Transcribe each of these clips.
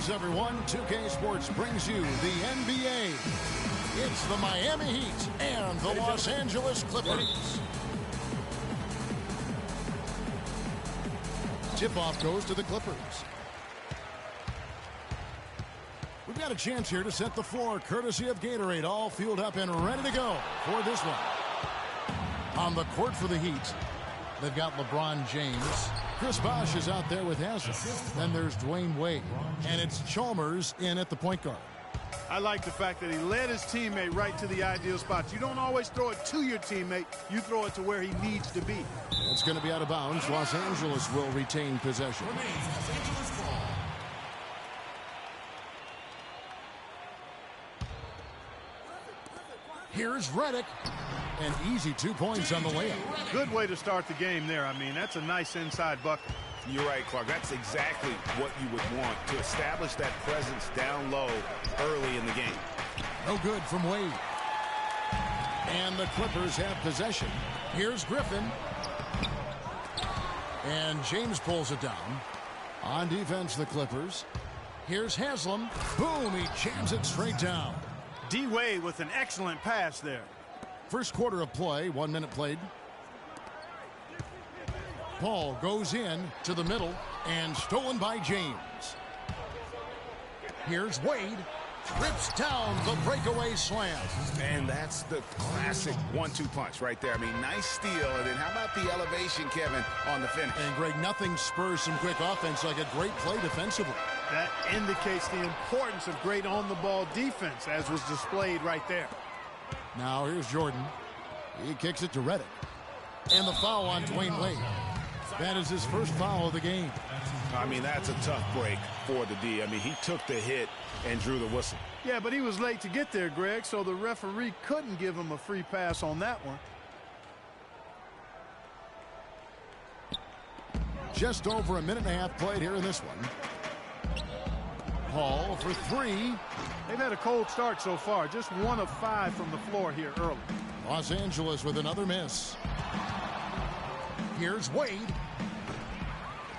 Greetings, everyone. 2K Sports brings you the NBA. It's the Miami Heat and the Los Angeles Clippers. Tip-off goes to the Clippers. We've got a chance here to set the floor, courtesy of Gatorade, all fueled up and ready to go for this one. On the court for the Heat, they've got LeBron James. Chris Bosh is out there with Haslem. Then there's Dwayne Wade. And it's Chalmers in at the point guard. I like the fact that he led his teammate right to the ideal spots. You don't always throw it to your teammate. You throw it to where he needs to be. It's going to be out of bounds. Los Angeles will retain possession. Here's Redick. An easy 2 points on the layup. Good way to start the game there. I mean, that's a nice inside bucket. You're right, Clark. That's exactly what you would want, to establish that presence down low early in the game. No good from Wade. And the Clippers have possession. Here's Griffin. And James pulls it down. On defense, the Clippers. Here's Haslem. Boom, he jams it straight down. D-Wade with an excellent pass there. First quarter of play, 1 minute played. Paul goes in to the middle and stolen by James. Here's Wade. Rips down the breakaway slam. And that's the classic 1-2 punch right there. I mean, nice steal. And then how about the elevation, Kevin, on the finish? And, Greg, nothing spurs some quick offense like a great play defensively. That indicates the importance of great on-the-ball defense, as was displayed right there. Now here's Jordan. He kicks it to Redick. And the foul on Dwayne Wade. That is his first foul of the game. I mean, that's a tough break for the D. I mean, he took the hit and drew the whistle. Yeah, but he was late to get there, Greg, so the referee couldn't give him a free pass on that one. Just over a minute and a half played here in this one. Paul for three. They've had a cold start so far. Just 1 of 5 from the floor here early. Los Angeles with another miss. Here's Wade.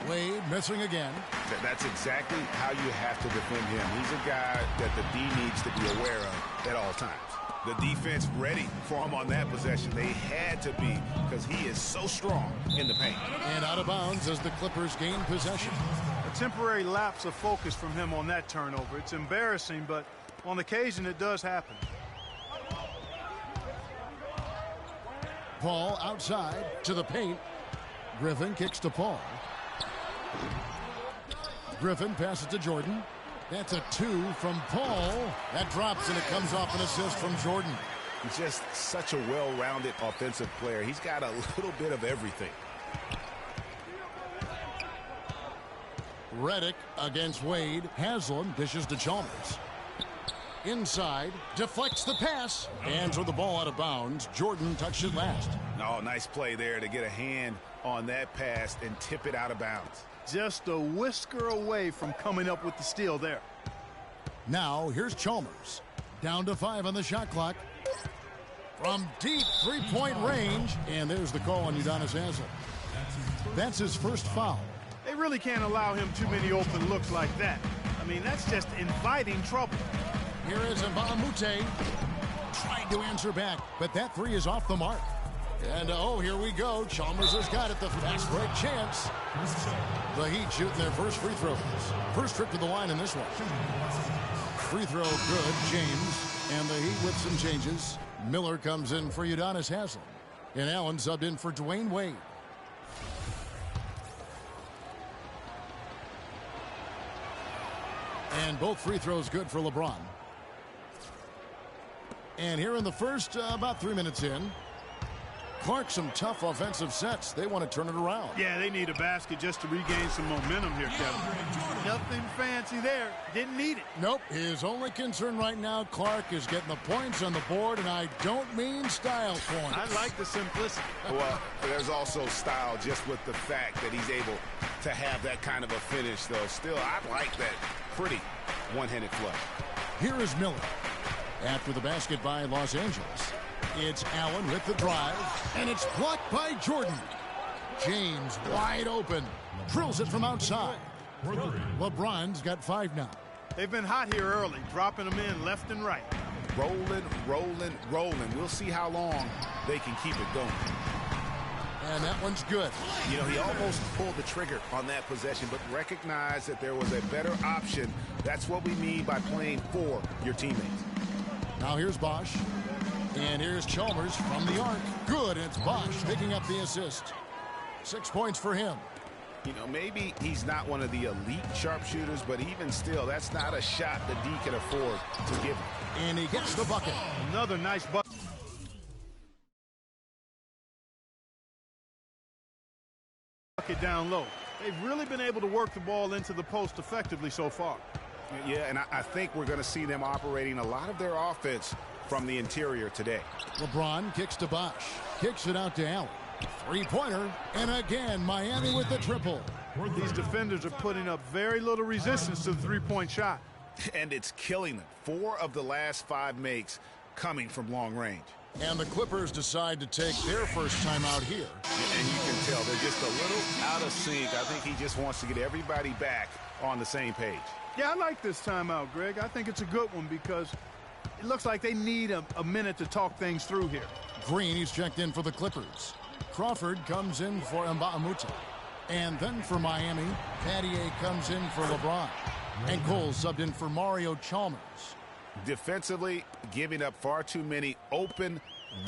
Wade missing again. That's exactly how you have to defend him. He's a guy that the D needs to be aware of at all times. The defense ready for him on that possession. They had to be, because he is so strong in the paint. And out of bounds as the Clippers gain possession. A temporary lapse of focus from him on that turnover. It's embarrassing, but on occasion it does happen. Paul outside to the paint. Griffin kicks to Paul. Griffin passes to Jordan. That's a 2 from Paul. That drops, and it comes off an assist from Jordan. He's just such a well-rounded offensive player. He's got a little bit of everything. Redick against Wade. Haslem dishes to Chalmers. Inside, deflects the pass. And throw the ball out of bounds. Jordan touched it last. Oh, nice play there to get a hand on that pass and tip it out of bounds. Just a whisker away from coming up with the steal there. Now, here's Chalmers. Down to 5 on the shot clock. From deep three-point range. And there's the call on Udonis Haslem. That's his first foul. They really can't allow him too many open looks like that. I mean, that's just inviting trouble. Here is Mbalamute trying to answer back, but that 3 is off the mark. And, oh, here we go. Chalmers has got it, the fast break chance. The Heat shooting their first free throws. First trip to the line in this one. Free throw good, James. And the Heat with some changes. Miller comes in for Udonis Haslem. And Allen subbed in for Dwayne Wade. And both free throws good for LeBron. And here in the first, about 3 minutes in, Clark, some tough offensive sets. They want to turn it around. Yeah, they need a basket just to regain some momentum here, Kevin. Nothing fancy there. Didn't need it. Nope. His only concern right now, Clark, is getting the points on the board, and I don't mean style points. I like the simplicity. Well, there's also style just with the fact that he's able to have that kind of a finish, though. Still, I like that pretty one-handed flush. Here is Miller. After the basket by Los Angeles. It's Allen with the drive, and it's blocked by Jordan. James wide open. Drills it from outside. LeBron's got 5 now. They've been hot here early, dropping them in left and right. Rolling, rolling, rolling. We'll see how long they can keep it going. And that one's good. You know, he almost pulled the trigger on that possession, but recognized that there was a better option. That's what we mean by playing for your teammates. Now here's Bosch. And here's Chalmers from the arc. Good, and it's Bosch picking up the assist. 6 points for him. You know, maybe he's not one of the elite sharpshooters, but even still, that's not a shot that D can afford to give him. And he gets the bucket. Another nice bucket. Down low. They've really been able to work the ball into the post effectively so far. Yeah, and I think we're going to see them operating a lot of their offense from the interior today. LeBron kicks to Bosch. Kicks it out to Allen. Three-pointer. And again, Miami with the triple. These defenders are putting up very little resistance to the three-point shot. And it's killing them. 4 of the last 5 makes coming from long range. And the Clippers decide to take their first time out here. And you can tell they're just a little out of sync. I think he just wants to get everybody back on the same page. Yeah, I like this timeout, Greg. I think it's a good one because it looks like they need a minute to talk things through here. Green, he's checked in for the Clippers. Crawford comes in for Mbamute. And then for Miami, Pattier comes in for LeBron. And Cole subbed in for Mario Chalmers. Defensively, giving up far too many open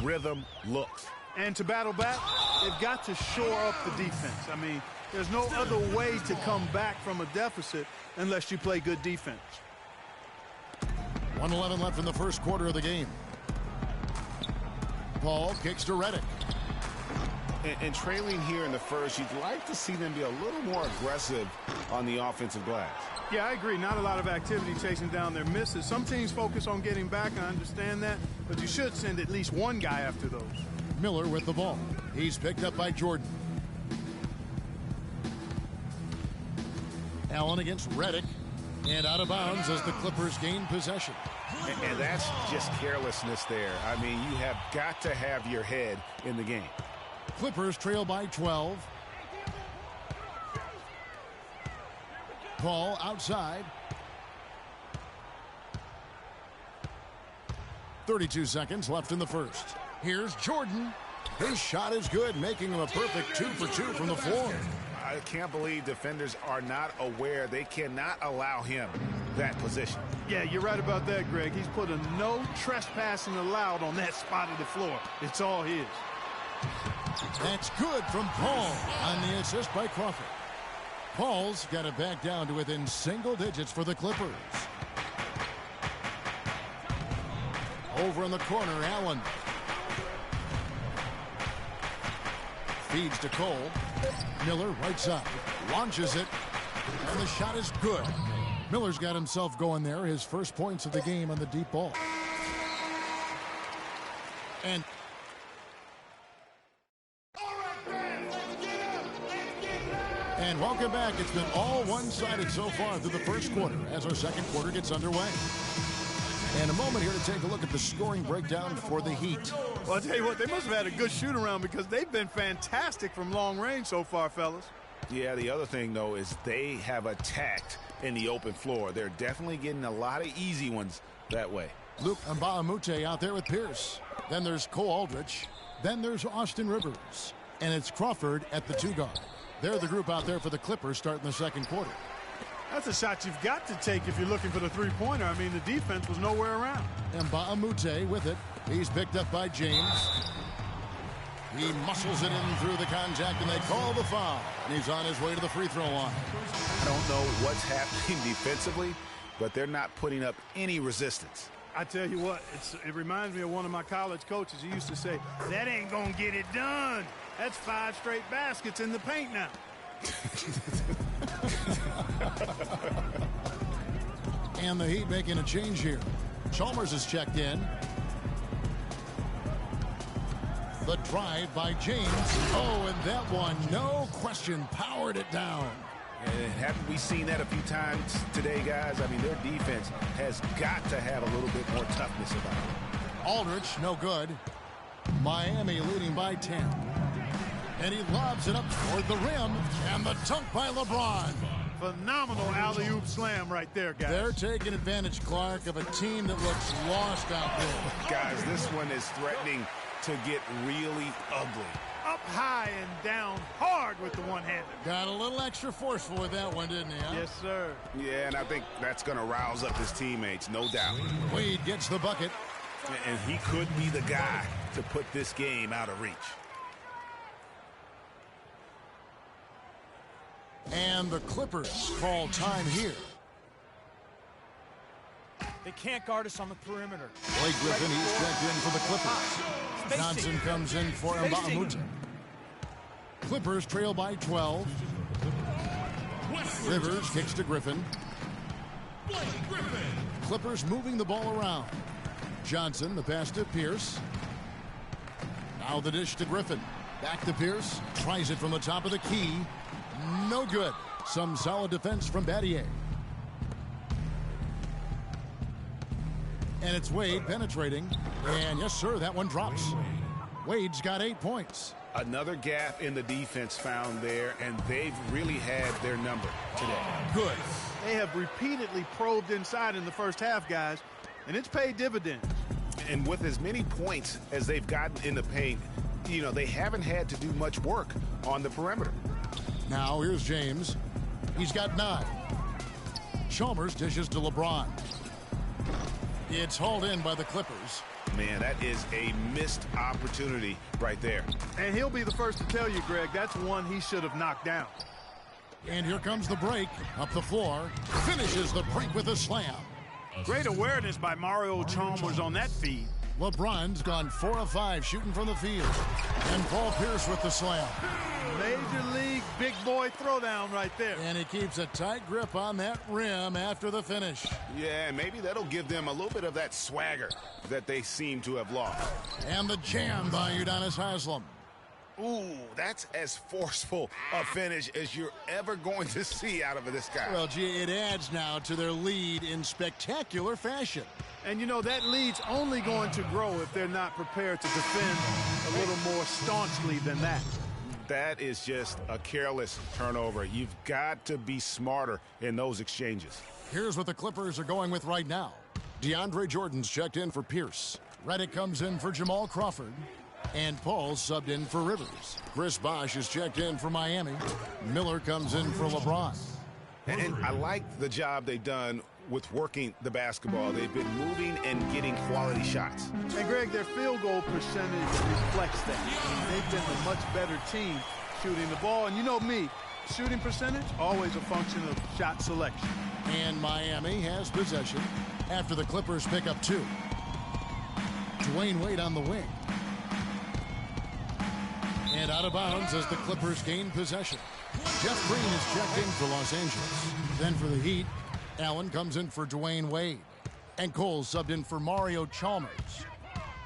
rhythm looks. And to battle back, they've got to shore up the defense. I mean, there's no other way to come back from a deficit unless you play good defense. 1:11 left in the first quarter of the game. Paul kicks to Redick. And trailing here in the first, you'd like to see them be a little more aggressive on the offensive glass. Yeah, I agree. Not a lot of activity chasing down their misses. Some teams focus on getting back. I understand that. But you should send at least one guy after those. Miller with the ball. He's picked up by Jordan. Allen against Redick. And out of bounds as the Clippers gain possession. And that's just carelessness there. I mean, you have got to have your head in the game. Clippers trail by 12. Paul outside. 32 seconds left in the first. Here's Jordan. His shot is good, making him a perfect 2 for 2 from the floor. I can't believe defenders are not aware. They cannot allow him that position. Yeah, you're right about that, Greg. He's put a no trespassing allowed on that spot of the floor. It's all his. That's good from Paul on the assist by Crawford. Paul's got it back down to within single digits for the Clippers. Over in the corner, Allen. Feeds to Cole. Miller right side. Launches it. And the shot is good. Miller's got himself going there. His first points of the game on the deep ball. And welcome back. It's been all one-sided so far through the first quarter as our second quarter gets underway. And a moment here to take a look at the scoring breakdown for the Heat. Well, I'll tell you what, they must have had a good shoot-around because they've been fantastic from long range so far, fellas. Yeah, the other thing, though, is they have attacked in the open floor. They're definitely getting a lot of easy ones that way. Luke Mbamute out there with Pierce. Then there's Cole Aldrich. Then there's Austin Rivers. And it's Crawford at the 2 guard. They're the group out there for the Clippers starting the second quarter. That's a shot you've got to take if you're looking for the three-pointer. I mean, the defense was nowhere around. Mbamute with it. He's picked up by James. He muscles it in through the contact, and they call the foul. And he's on his way to the free throw line. I don't know what's happening defensively, but they're not putting up any resistance. I tell you what, it reminds me of one of my college coaches. He used to say, that ain't going to get it done. That's 5 straight baskets in the paint now. And the Heat making a change here. Chalmers is checked in. The drive by James. Oh, and that one, no question, powered it down. And haven't we seen that a few times today, guys? I mean, their defense has got to have a little bit more toughness about it. Aldrich, no good. Miami leading by 10. And he lobs it up toward the rim. And the dunk by LeBron. Phenomenal alley-oop slam right there, guys. They're taking advantage, Clark, of a team that looks lost out there. Guys, this one is threatening to get really ugly. Up high and down hard with the one-hander. Got a little extra forceful with that one, didn't he? Huh? Yes, sir. Yeah, and I think that's going to rouse up his teammates, no doubt. Wade gets the bucket. And he could be the guy to put this game out of reach. And the Clippers call time here. They can't guard us on the perimeter. Blake Griffin, he's checked in for the Clippers. Johnson comes in for Mbamute. Clippers trail by 12. Rivers kicks to Griffin. Clippers moving the ball around. Johnson, the pass to Pierce. Now the dish to Griffin. Back to Pierce. Tries it from the top of the key. No good. Some solid defense from Battier. And it's Wade penetrating. And yes, sir, that one drops. Wade's got 8 points. Another gap in the defense found there, and they've really had their number today. Good. They have repeatedly probed inside in the first half, guys, and it's paid dividends. And with as many points as they've gotten in the paint, you know, they haven't had to do much work on the perimeter. Now here's James. He's got 9. Chalmers dishes to LeBron. It's hauled in by the Clippers. Man, that is a missed opportunity right there. And he'll be the first to tell you, Greg, that's one he should have knocked down. And here comes the break. Up the floor. Finishes the break with a slam. Great awareness by Mario Chalmers on that feed. LeBron's gone 4 of 5 shooting from the field. And Paul Pierce with the slam. Major league big boy throwdown right there. And he keeps a tight grip on that rim after the finish. Yeah, maybe that'll give them a little bit of that swagger that they seem to have lost. And the jam by Udonis Haslem. Ooh, that's as forceful a finish as you're ever going to see out of this guy. Well, gee, it adds now to their lead in spectacular fashion. And, you know, that lead's only going to grow if they're not prepared to defend a little more staunchly than that. That is just a careless turnover. You've got to be smarter in those exchanges. Here's what the Clippers are going with right now. DeAndre Jordan's checked in for Pierce. Redick comes in for Jamal Crawford. And Paul subbed in for Rivers. Chris Bosh is checked in for Miami. Miller comes in for LeBron. And I like the job they've done with working the basketball. They've been moving and getting quality shots. And, Greg, their field goal percentage reflects that. They've been a much better team shooting the ball. And you know me, shooting percentage, always a function of shot selection. And Miami has possession after the Clippers pick up 2. Dwayne Wade on the wing. And out of bounds as the Clippers gain possession. Jeff Green is checked in for Los Angeles. Then for the Heat, Allen comes in for Dwayne Wade. And Cole subbed in for Mario Chalmers.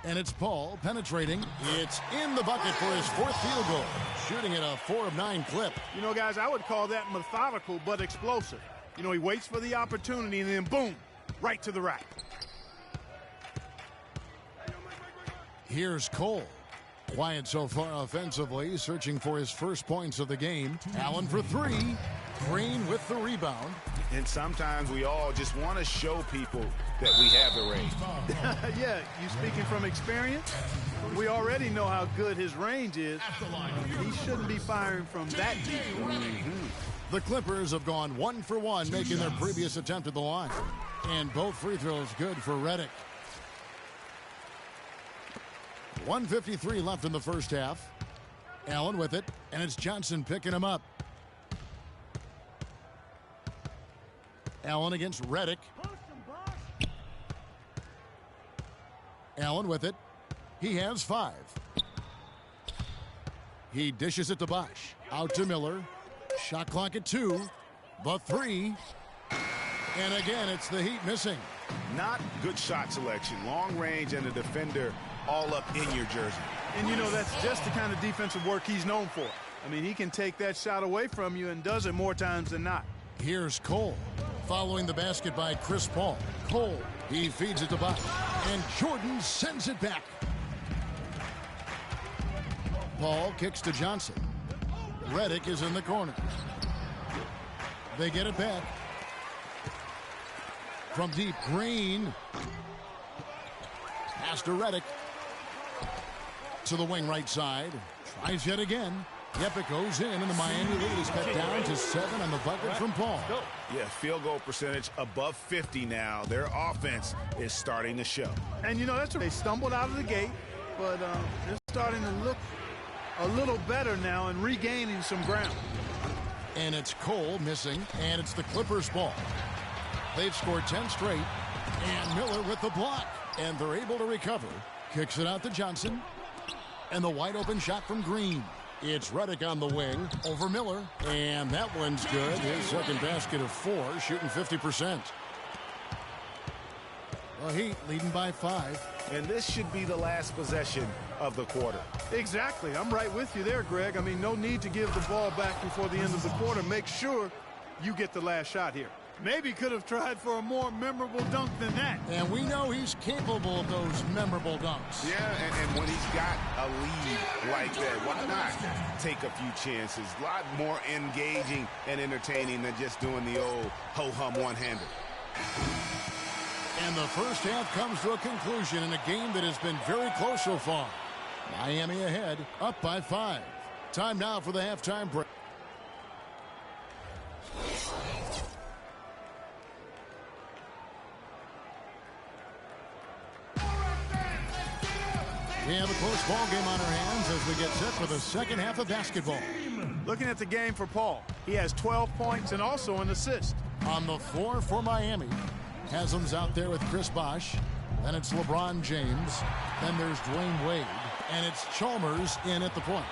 And it's Paul penetrating. It's in the bucket for his 4th field goal. Shooting at a 4 of 9 clip. You know, guys, I would call that methodical but explosive. You know, he waits for the opportunity and then boom, right to the rack. Here's Cole. Quiet so far offensively, searching for his first points of the game. Allen for 3. Green with the rebound. And sometimes we all just want to show people that we have the range. Yeah, you speaking from experience? We already know how good his range is. He shouldn't be firing from that deep. The Clippers have gone 1 for 1, making their previous attempt at the line. And both free throws good for Redick. 1:53 left in the first half. Allen with it, and it's Johnson picking him up. Allen against Redick. Allen with it. He has 5. He dishes it to Bosh. Out to Miller. Shot clock at 2. The 3. And again, it's the Heat missing. Not good shot selection. Long range and a defender all up in your jersey. And, you know, that's just the kind of defensive work he's known for. I mean, he can take that shot away from you and does it more times than not. Here's Cole. Following the basket by Chris Paul. Cole, he feeds it to Bosh. And Jordan sends it back. Paul kicks to Johnson. Redick is in the corner. They get it back. From deep, Green. Pass to Reddick. To the wing right side. Tries yet again. Yep, it goes in, and the Miami lead is cut down to 7 on the bucket from Paul. Yeah, field goal percentage above 50 now. Their offense is starting to show. And, you know, they stumbled out of the gate, but they're starting to look a little better now and regaining some ground. And it's Cole missing, and it's the Clippers' ball. They've scored 10 straight, and Miller with the block. And they're able to recover. Kicks it out to Johnson. And the wide open shot from Green. It's Reddick on the wing over Miller. And that one's good. His second basket of 4, shooting 50%. The Heat leading by 5. And this should be the last possession of the quarter. Exactly. I'm right with you there, Greg. I mean, no need to give the ball back before the end of the quarter. Make sure you get the last shot here. Maybe could have tried for a more memorable dunk than that. And we know he's capable of those memorable dunks. Yeah, and when he's got a lead like that, why not take a few chances? A lot more engaging and entertaining than just doing the old ho-hum one-hander. And the first half comes to a conclusion in a game that has been very close so far. Miami ahead, up by 5. Time now for the halftime break. We have a close ball game on our hands as we get set for the second half of basketball. Looking at the game for Paul, he has 12 points and also an assist. On the floor for Miami, Haslam's out there with Chris Bosh. Then it's LeBron James. Then there's Dwayne Wade. And it's Chalmers in at the point.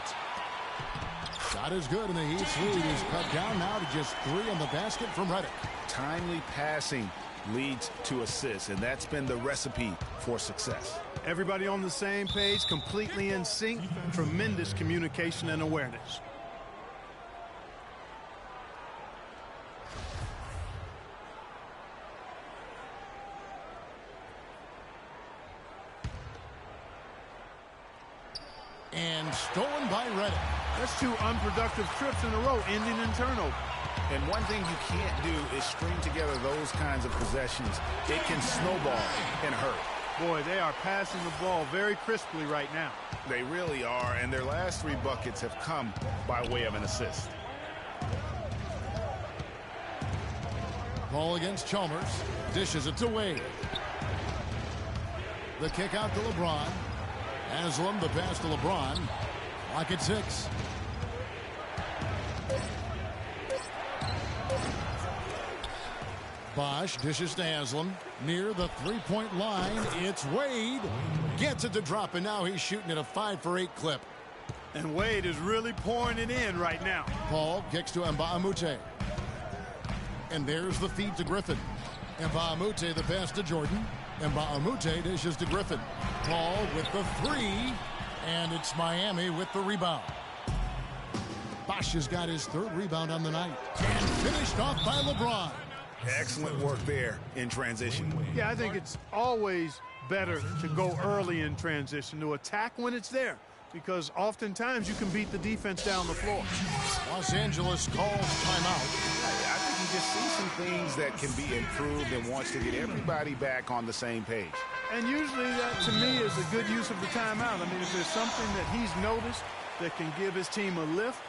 Shot is good, and the Heat's lead is cut down now to just 3 in the basket from Reddick. Timely passing leads to assists, and that's been the recipe for success. Everybody on the same page, completely in sync. Tremendous communication and awareness. And stolen by Reddick. That's 2 unproductive trips in a row, ending in turnover. And one thing you can't do is string together those kinds of possessions. It can snowball in a hurry. Boy, they are passing the ball very crisply right now. They really are, and their last 3 buckets have come by way of an assist. Ball against Chalmers. Dishes it to Wade. The kick out to LeBron. Haslam, the pass to LeBron. Clock at 6. Bosh dishes to Haslam. Near the three-point line, it's Wade. Gets it to drop, and now he's shooting at a 5 for 8 clip. And Wade is really pouring it in right now. Paul kicks to Mbamute. And there's the feed to Griffin. Mbamute the pass to Jordan. Mbamute dishes to Griffin. Paul with the 3. And it's Miami with the rebound. Bosh has got his 3rd rebound on the night. And finished off by LeBron. Excellent work there in transition. Yeah, I think it's always better to go early in transition, to attack when it's there, because oftentimes you can beat the defense down the floor. Los Angeles calls timeout. I think he just sees some things that can be improved and wants to get everybody back on the same page. And usually that, to me, is a good use of the timeout. I mean, if there's something that he's noticed that can give his team a lift,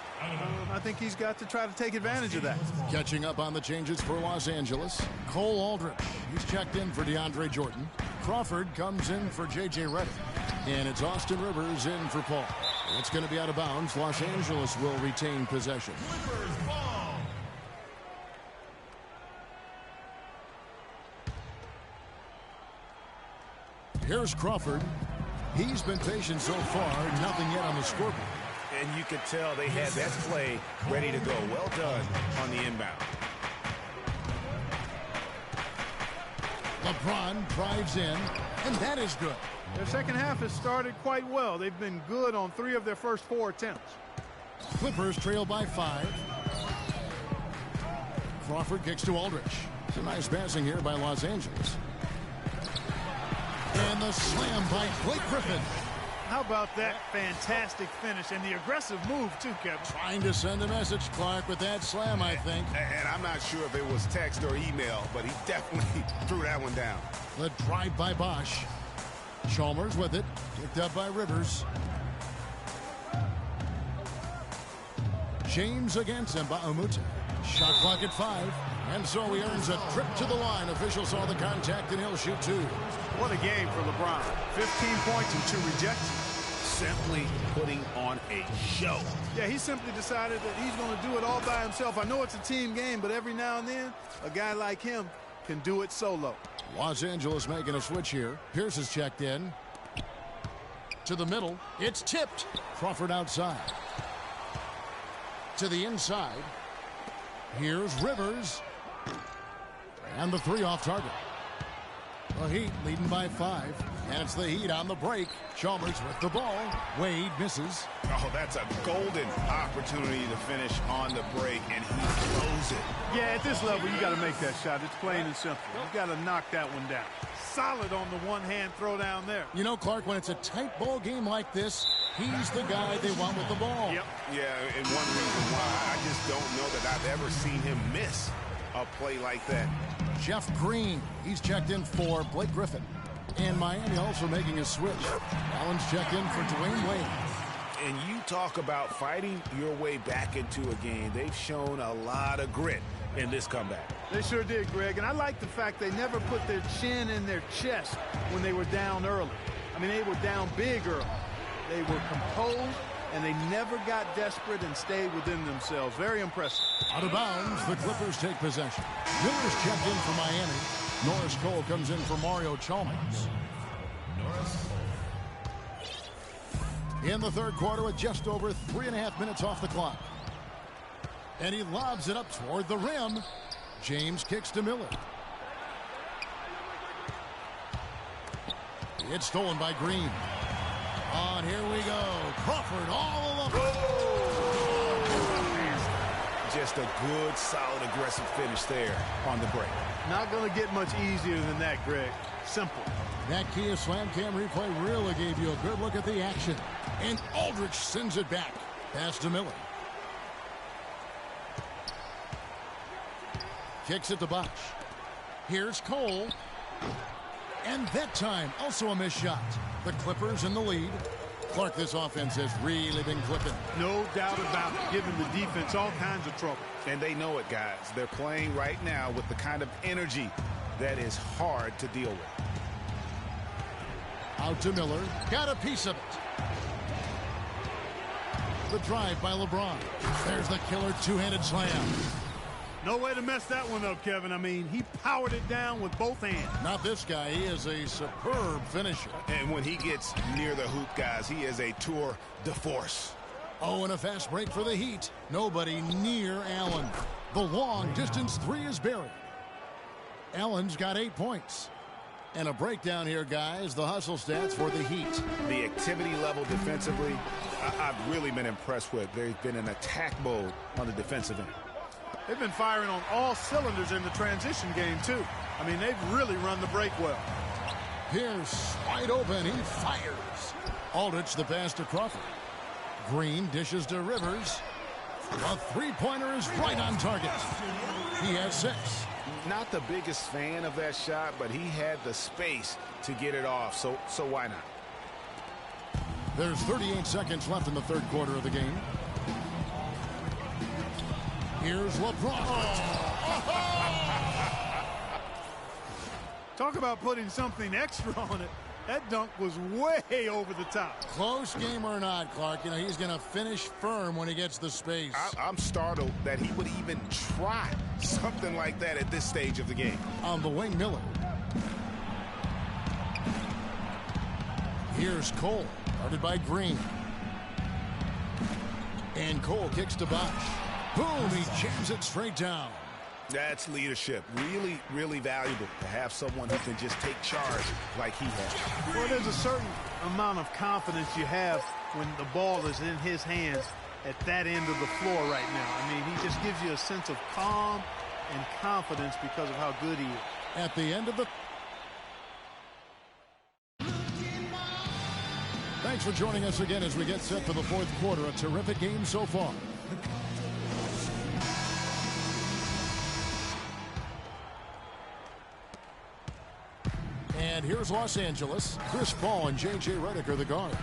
I think he's got to try to take advantage of that. Catching up on the changes for Los Angeles, Cole Aldridge. He's checked in for DeAndre Jordan. Crawford comes in for J.J. Redick. And it's Austin Rivers in for Paul. It's going to be out of bounds. Los Angeles will retain possession. Here's Crawford. He's been patient so far. Nothing yet on the scoreboard. And you could tell they had that play ready to go. Well done on the inbound. LeBron drives in, and that is good. Their second half has started quite well. They've been good on 3 of their first 4 attempts. Clippers trail by 5. Crawford kicks to Aldridge. Some nice passing here by Los Angeles. And the slam by Blake Griffin. How about that fantastic finish and the aggressive move, too, Kevin? Trying to send a message, Clark, with that slam, I think. And I'm not sure if it was text or email, but he definitely threw that one down. The drive by Bosch. Chalmers with it. Picked up by Rivers. James against Mbamute. Shot clock at 5. And so he earns a trip to the line. Officials saw the contact, and he'll shoot 2. What a game for LeBron. 15 points and 2 rejections. Simply putting on a show. Yeah, he simply decided that he's going to do it all by himself. I know it's a team game, but every now and then, a guy like him can do it solo. Los Angeles making a switch here. Pierce is checked in. To the middle. It's tipped. Crawford outside. To the inside. Here's Rivers. And the 3 off target. The Heat leading by 5. And it's the Heat on the break. Chalmers with the ball. Wade misses. Oh, that's a golden opportunity to finish on the break, and he throws it. Yeah, at this level, you got to make that shot. It's plain and simple. You got to knock that one down. Solid on the one-hand throw down there. You know, Clark, when it's a tight ball game like this, he's the guy they want with the ball. Yep. Yeah, and one reason why I just don't know that I've ever seen him miss a play like that. Jeff Green, he's checked in for Blake Griffin. And Miami also making a switch. Allen's checked in for Dwayne Wade. And you talk about fighting your way back into a game. They've shown a lot of grit in this comeback. They sure did, Greg. And I like the fact they never put their chin in their chest when they were down early. I mean, they were down big early. They were composed, and they never got desperate and stayed within themselves. Very impressive. Out of bounds, the Clippers take possession. Miller's checked in for Miami. Norris Cole comes in for Mario Chalmers. In the third quarter with just over 3.5 minutes off the clock. And he lobs it up toward the rim. James kicks to Miller. It's stolen by Green. On, here we go. Crawford all alone. Just a good, solid, aggressive finish there on the break. Not going to get much easier than that, Greg. Simple. That Kia Slam Cam replay really gave you a good look at the action. And Aldridge sends it back. Pass to Miller. Kicks it to Bosch. Here's Cole. And that time, also a missed shot. The Clippers in the lead. Clark, this offense has really been clipping. No doubt about it. Giving the defense all kinds of trouble. And they know it, guys. They're playing right now with the kind of energy that is hard to deal with. Out to Miller. Got a piece of it. The drive by LeBron. There's the killer two-handed slam. No way to mess that one up, Kevin. I mean, he powered it down with both hands. Not this guy. He is a superb finisher. And when he gets near the hoop, guys, he is a tour de force. Oh, and a fast break for the Heat. Nobody near Allen. The long-distance 3 is buried. Allen's got 8 points. And a breakdown here, guys. The hustle stats for the Heat. The activity level defensively, I've really been impressed with. They've been in attack mode on the defensive end. They've been firing on all cylinders in the transition game, too. I mean, they've really run the break well. Pierce wide open. He fires. Aldridge the pass to Crawford. Green dishes to Rivers. A three-pointer is right on target. He has 6. Not the biggest fan of that shot, but he had the space to get it off, so why not? There's 38 seconds left in the third quarter of the game. Here's LeBron. Talk about putting something extra on it. That dunk was way over the top. Close game or not, Clark, you know, he's going to finish firm when he gets the space. I'm startled that he would even try something like that at this stage of the game. On the wing, Miller. Here's Cole, guarded by Green. And Cole kicks to Bosch. Boom, he jams it straight down. That's leadership. Really, really valuable to have someone who can just take charge like he has. Well, there's a certain amount of confidence you have when the ball is in his hands at that end of the floor right now. I mean, he just gives you a sense of calm and confidence because of how good he is. At the end of the... Thanks for joining us again as we get set for the fourth quarter. A terrific game so far. And here's Los Angeles. Chris Paul and J.J. Redick are the guards.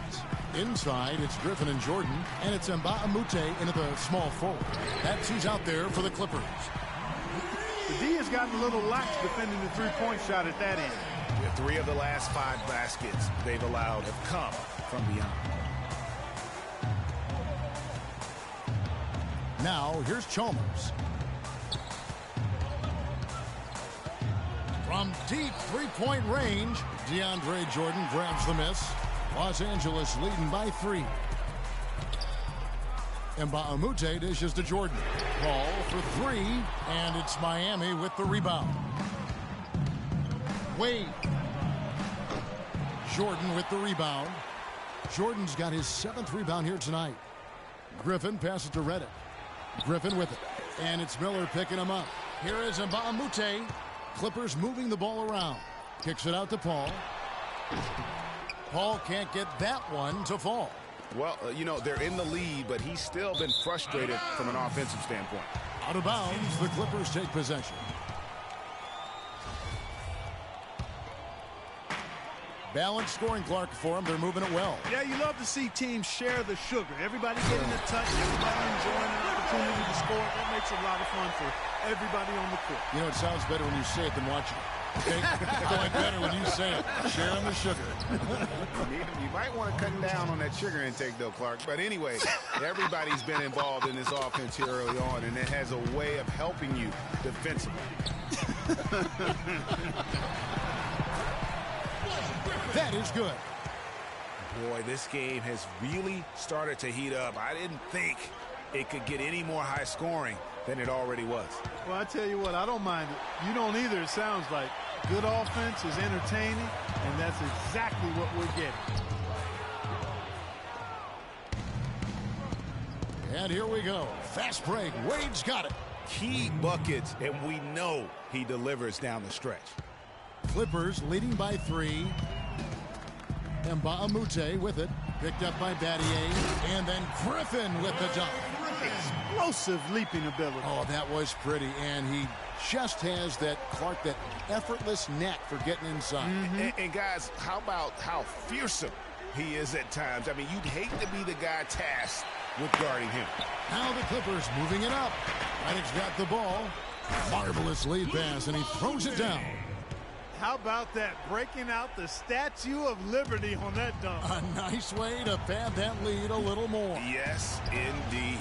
Inside, it's Griffin and Jordan, and it's Mbamute into the small forward. That's who's out there for the Clippers. The D has gotten a little lax defending the three-point shot at that end. Yeah, 3 of the last 5 baskets they've allowed have come from beyond. Now, here's Chalmers. From deep three-point range, DeAndre Jordan grabs the miss. Los Angeles leading by 3. Mbamute dishes to Jordan. Ball for 3, and it's Miami with the rebound. Wade. Jordan with the rebound. Jordan's got his 7th rebound here tonight. Griffin passes to Redick. Griffin with it. And it's Miller picking him up. Here is Mbamute. Clippers moving the ball around. Kicks it out to Paul. Paul can't get that one to fall. Well, you know, they're in the lead, but he's still been frustrated from an offensive standpoint. Out of bounds, the Clippers take possession. Balanced scoring clock for them. They're moving it well. Yeah, you love to see teams share the sugar. Everybody getting a touch, everybody enjoying an opportunity to score. That makes a lot of fun for everybody on the court. You know, it sounds better when you say it than watching it. Okay? It's going better when you say it. Sharing the sugar. You might want to cut down on that sugar intake, though, Clark. But anyway, everybody's been involved in this offense here early on, and it has a way of helping you defensively. That is good. Boy, this game has really started to heat up. I didn't think it could get any more high scoring than it already was. Well, I tell you what, I don't mind it. You don't either, it sounds like. Good offense is entertaining, and that's exactly what we're getting. And here we go. Fast break. Wade's got it. Key buckets, and we know he delivers down the stretch. Clippers leading by 3. Mbamute with it. Picked up by Battier. And then Griffin with the dunk. Explosive leaping ability. Oh, that was pretty. And he just has that, Clark, that effortless knack for getting inside. And guys, how about how fearsome he is at times? I mean, you'd hate to be the guy tasked with guarding him. Now the Clippers moving it up. Redick's got the ball. Marvelous lead pass, and he throws it down. How about that? Breaking out the Statue of Liberty on that dunk. A nice way to pad that lead a little more. Yes, indeed.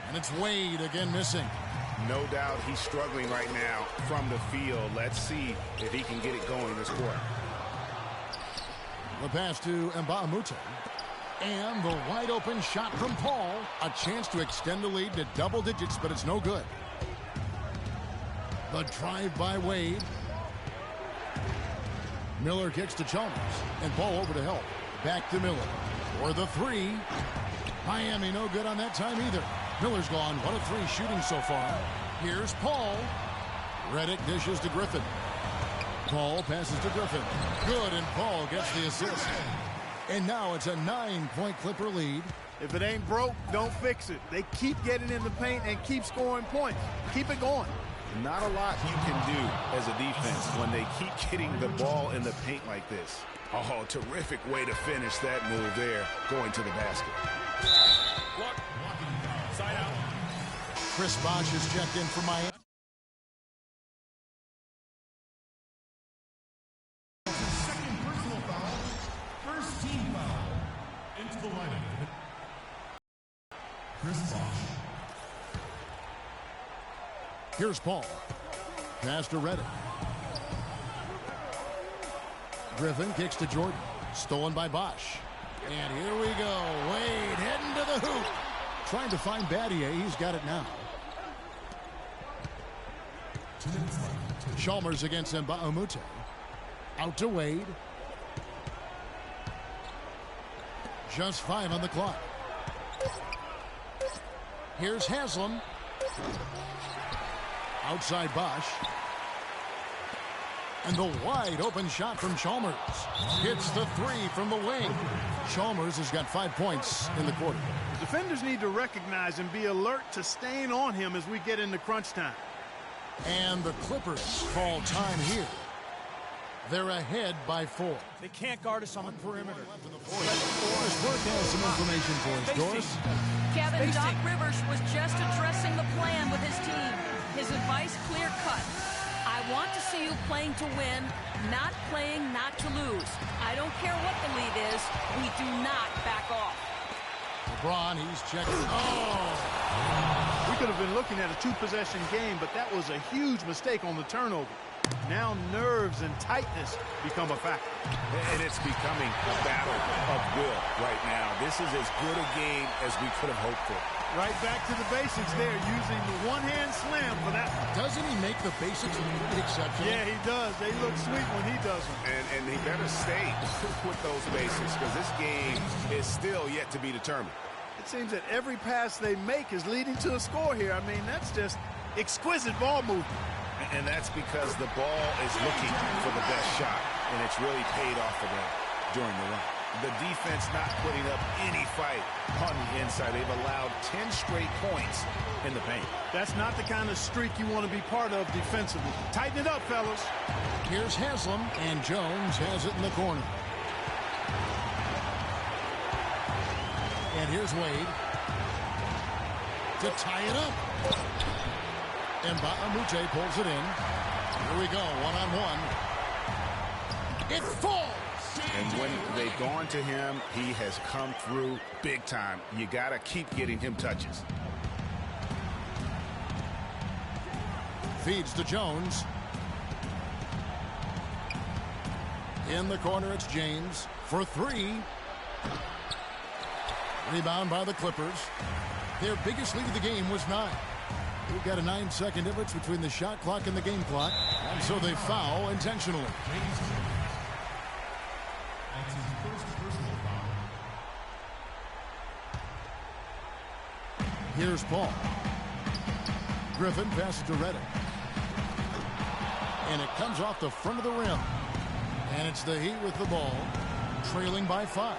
And it's Wade again missing. No doubt he's struggling right now from the field. Let's see if he can get it going this quarter. The pass to Mbamute. And the wide open shot from Paul. A chance to extend the lead to double digits, but it's no good. The drive by Wade. Miller kicks to Chalmers. And Paul over to help. Back to Miller. For the 3. Miami no good on that time either. Miller's gone 1 of 3 shooting so far. Here's Paul. Redick dishes to Griffin. Paul passes to Griffin. Good, and Paul gets the assist. And now it's a 9-point Clipper lead. If it ain't broke, don't fix it. They keep getting in the paint and keep scoring points. Keep it going. Not a lot you can do as a defense when they keep getting the ball in the paint like this. Oh, terrific way to finish that move there, going to the basket. Side out. Chris Bosh is checked in for Miami. Second personal foul. First team foul. Into the lineup. Chris Bosh. Here's Paul. Pass to Redick. Griffin kicks to Jordan. Stolen by Bosh. And here we go. Wade heading to the hoop. Trying to find Battier. He's got it now. Chalmers against Mbamute. Out to Wade. Just 5 on the clock. Here's Haslam. Outside Bosh. And the wide open shot from Chalmers. Hits the three from the wing. Chalmers has got 5 points in the quarter. Defenders need to recognize and be alert to staying on him as we get into crunch time. And the Clippers call time here. They're ahead by 4. They can't guard us on the perimeter. Doris Burke has some information for us. Doris? Kevin, Doc Rivers was just addressing the plan with his team. His advice clear-cut. I want to see you playing to win, not playing not to lose. I don't care what the lead is. We do not back off. LeBron, he's checking. Oh! We could have been looking at a two-possession game, but that was a huge mistake on the turnover. Now nerves and tightness become a factor. And it's becoming a battle of will right now. This is as good a game as we could have hoped for. Right back to the basics there, using the one-hand slam for that one. Doesn't he make the basics exceptional? Yeah, he does. They look sweet when he does them. And he better stay with those basics because this game is still yet to be determined. It seems that every pass they make is leading to a score here. I mean, that's just exquisite ball movement. And that's because the ball is looking for the best shot, and it's really paid off for them during the run. The defense not putting up any fight on the inside. They've allowed 10 straight points in the paint. That's not the kind of streak you want to be part of defensively. Tighten it up, fellas. Here's Haslam, and Jones has it in the corner. And here's Wade to tie it up. And Baamute pulls it in. Here we go, one-on-one. It falls! And when they've gone to him, he has come through big time. You got to keep getting him touches. Feeds to Jones. In the corner, it's James for 3. Rebound by the Clippers. Their biggest lead of the game was 9. We've got a 9-second difference between the shot clock and the game clock, and so they foul intentionally. That's his first personal foul. Here's Paul. Griffin passes to Reddick. And it comes off the front of the rim. And it's the Heat with the ball, trailing by 5.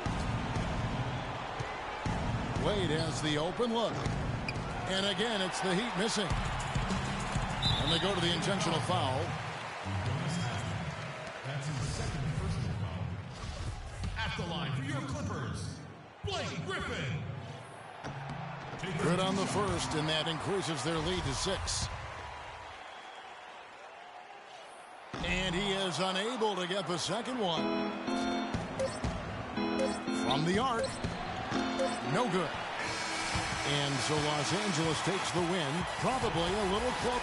Wade has the open look. And again, it's the Heat missing. And they go to the intentional foul. That's his second personal foul. At the line for your Clippers, Blake Griffin. Good on the first, and that increases their lead to 6. And he is unable to get the second one. From the arc. No good. And so Los Angeles takes the win, probably a little close.